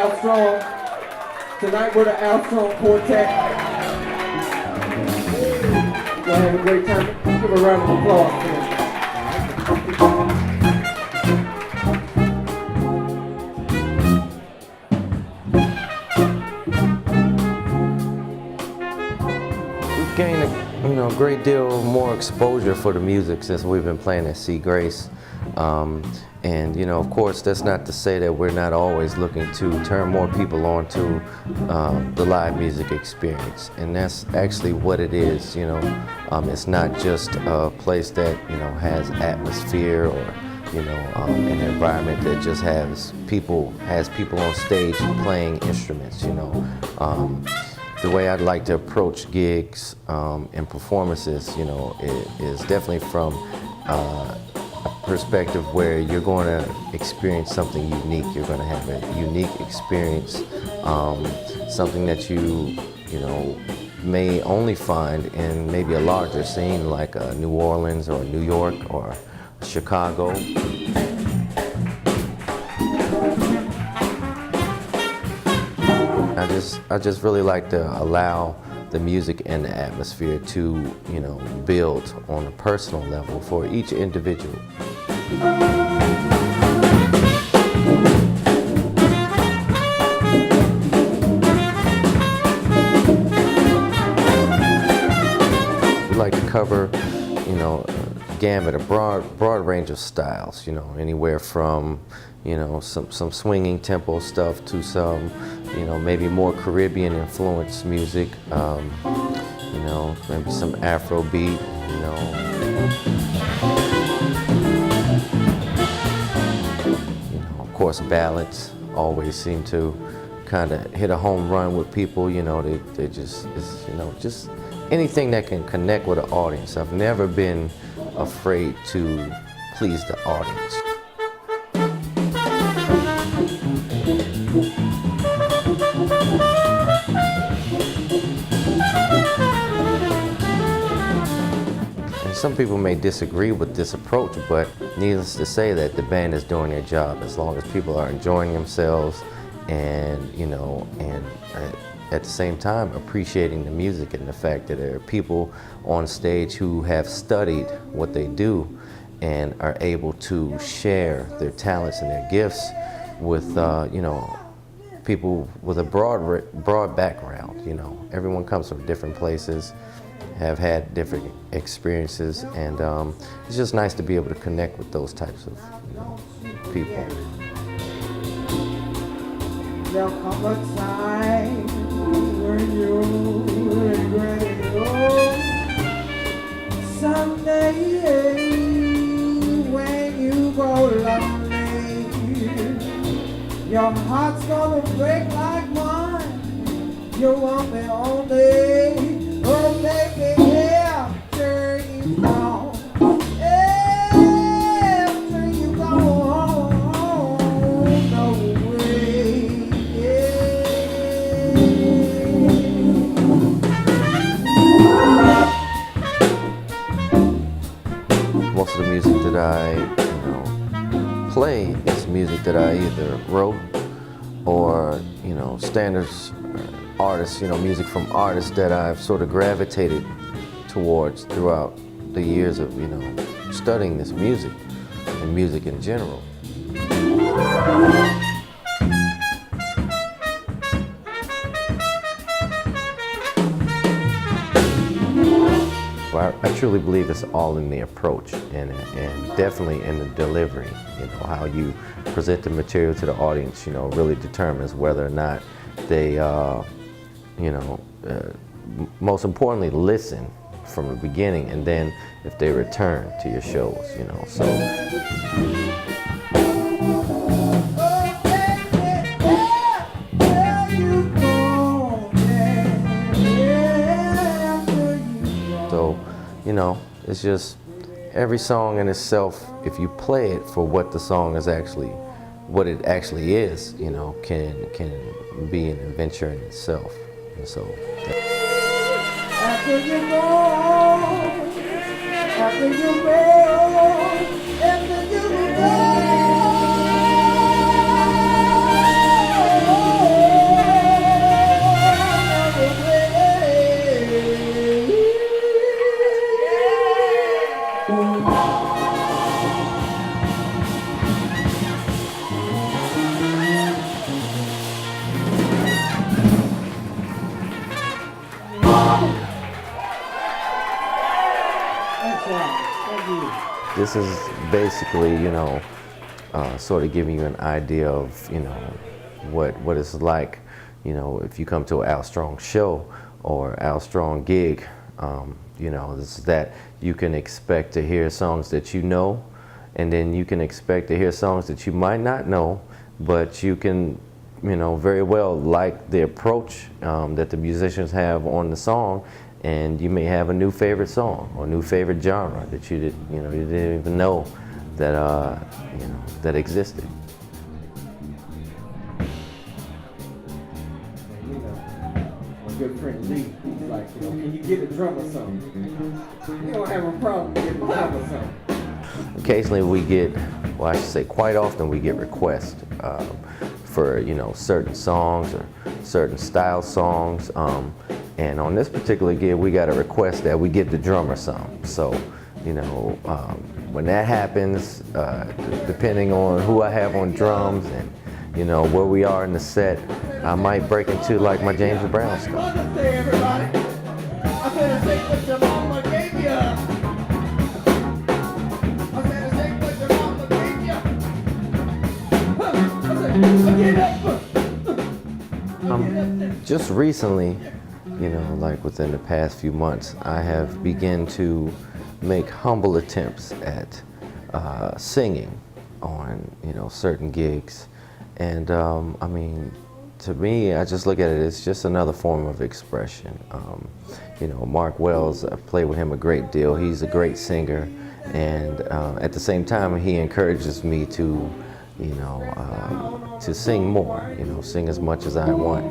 Armstrong. Tonight we're the Armstrong Quartet. We're having a great time. Give a round of applause. We've gained a great deal more exposure for the music since we've been playing at ASQe. And of course, that's not to say that we're not always looking to turn more people on to the live music experience. And that's actually what it is. It's not just a place that has atmosphere or an environment that just has people on stage playing instruments. The way I'd like to approach gigs and performances, is definitely from a perspective where you're going to experience something unique. You're going to have a unique experience, something that you may only find in maybe a larger scene like New Orleans or New York or Chicago. I just really like to allow the music and the atmosphere to, build on a personal level for each individual. We like to cover, gamut, a broad range of styles, anywhere from, some swinging tempo stuff to some, maybe more Caribbean influenced music, maybe some Afro beat, of course ballads always seem to kind of hit a home run with people, they just anything that can connect with an audience. I've never been afraid to please the audience. And some people may disagree with this approach, but needless to say that the band is doing their job as long as people are enjoying themselves and, at the same time appreciating the music and the fact that there are people on stage who have studied what they do and are able to share their talents and their gifts with, people with a broad background. Everyone comes from different places, have had different experiences, and it's just nice to be able to connect with those types of people. There'll come a time when you regret it all. Someday when you go lonely, your heart's gonna break like mine. You want me only, oh baby, after you gone. After you gone, no way. Most of the music that I play is music that I either wrote or standards artists, music from artists that I've sort of gravitated towards throughout the years of studying this music and music in general. Well, I truly believe it's all in the approach and definitely in the delivery. How you present the material to the audience, really determines whether or not they, most importantly, listen from the beginning, and then if they return to your shows, so. So, it's just every song in itself, if you play it for what the song is actually, what it actually is, can be an adventure in itself. And so. After you go, after you go, after you go. This is basically, sort of giving you an idea of, what it's like, if you come to an Al Strong show or Al Strong gig, this is that you can expect to hear songs that you know, and then you can expect to hear songs that you might not know, but you can, very well like the approach that the musicians have on the song, and you may have a new favorite song or new favorite genre that you didn't even know that that existed. My good friend Lee, he's like, can you get a drummer something? You don't have a problem getting a drummer something. Occasionally we get, well, I should say quite often we get requests for certain songs or certain style songs. And on this particular gig, we got a request that we get the drummer some. So, when that happens, depending on who I have on drums and, where we are in the set, I might break into like my James Brown stuff. Hey, everybody. I said, take what your mama gave you. I said, take what your mama gave you. I said, Just recently, like within the past few months, I have begun to make humble attempts at singing on, certain gigs. And to me, I just look at it as just another form of expression. Mark Wells, I play with him a great deal. He's a great singer. And at the same time, he encourages me to, to sing more, sing as much as I want.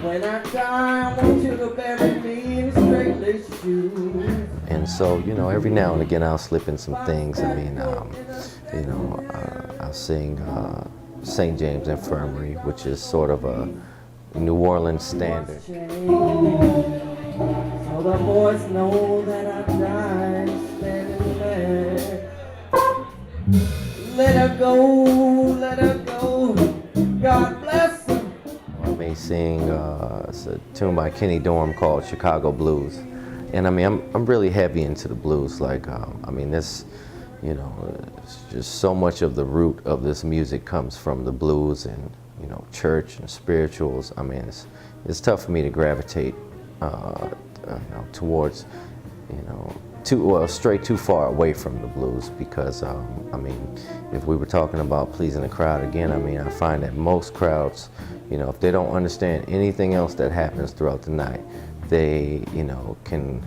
When I die, I want you to bury me in straightless shoes. And so, every now and again I'll slip in some things. I'll sing St. James Infirmary, which is sort of a New Orleans standard. So the boys know that I died standing there. Let her go, God bless her. I may sing it's a tune by Kenny Dorham called Chicago Blues. And I'm really heavy into the blues. This, it's just so much of the root of this music comes from the blues and, church and spirituals. It's tough for me to gravitate towards, stray too far away from the blues because, if we were talking about pleasing the crowd again, I find that most crowds, if they don't understand anything else that happens throughout the night, they, can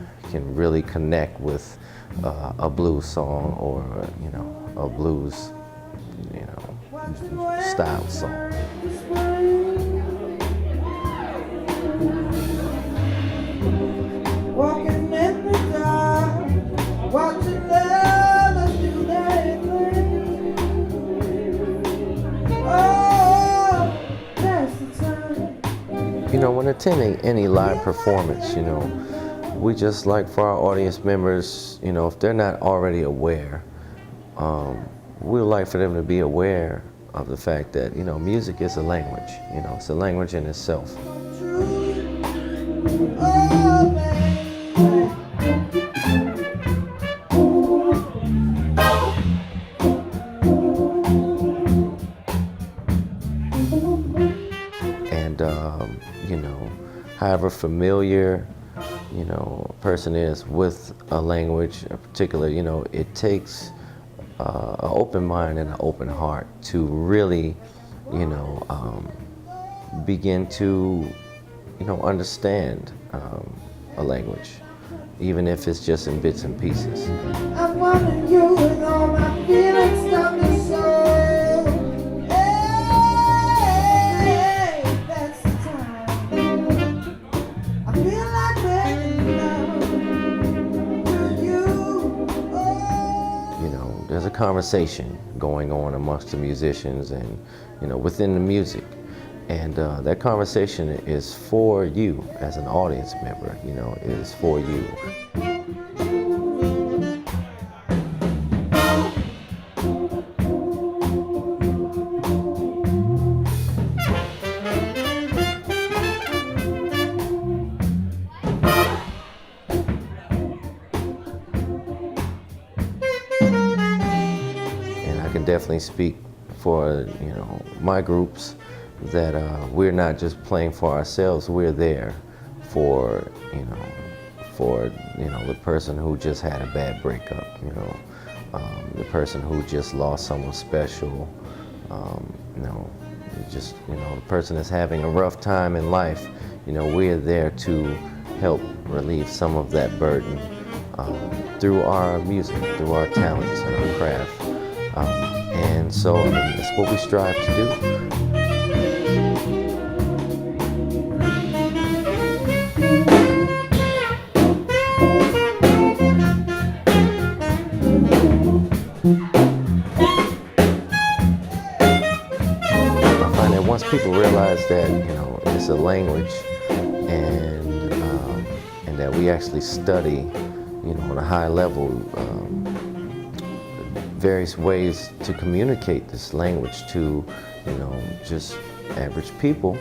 really connect with a blues song or, a blues, style song. Walking in the dark, watching lovers do their thing. Oh, that's the time. When attending any live performance, we just like for our audience members, if they're not already aware, we'd like for them to be aware of the fact that, music is a language, it's a language in itself. Oh, baby. And, however familiar, a person is with a language, in particular, it takes an open mind and an open heart to really, begin to, understand a language, even if it's just in bits and pieces. I wanted you with all my feelings down the soul. Hey, that's the time. I feel like making love to you. Oh. There's a conversation going on amongst the musicians and, within the music. And that conversation is for you as an audience member, you know, it is for you. And I can definitely speak for, you know, my groups that we're not just playing for ourselves, we're there for, the person who just had a bad breakup, the person who just lost someone special, the person that's having a rough time in life, we're there to help relieve some of that burden through our music, through our talents and our craft. And so that's what we strive to do. I find that once people realize that, it's a language and that we actually study, on a high level, various ways to communicate this language to, just average people,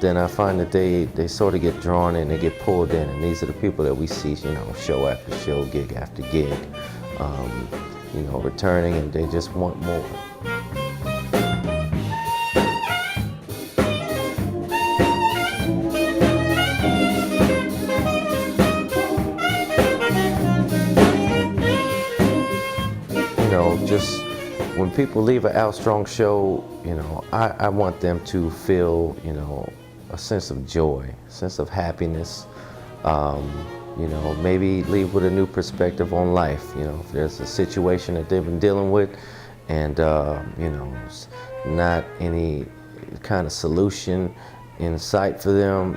then I find that they sort of get drawn in, they get pulled in, and these are the people that we see, show after show, gig after gig, returning, and they just want more. Just when people leave an Al Strong show, I want them to feel, a sense of joy, a sense of happiness, maybe leave with a new perspective on life, if there's a situation that they've been dealing with and, not any kind of solution in sight for them,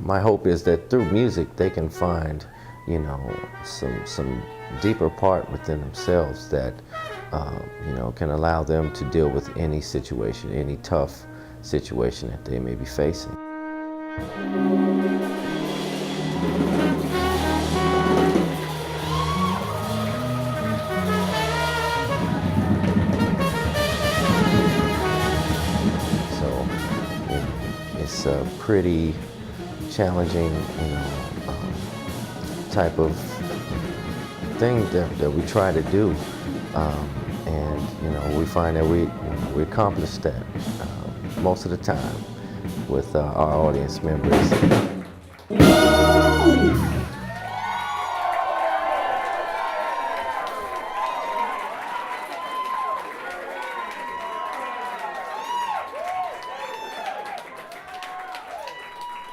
my hope is that through music they can find, some deeper part within themselves that, can allow them to deal with any situation, any tough situation that they may be facing. So it's a pretty challenging, type of thing that we try to do, and we find that we accomplish that most of the time with our audience members.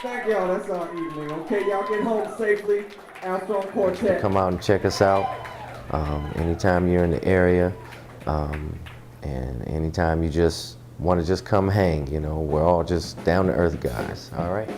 Thank y'all, that's our evening. Okay, y'all get home safely. Al Strong Quartet. Come out and check us out anytime you're in the area, and anytime you just want to just come hang, we're all just down to earth guys, all right?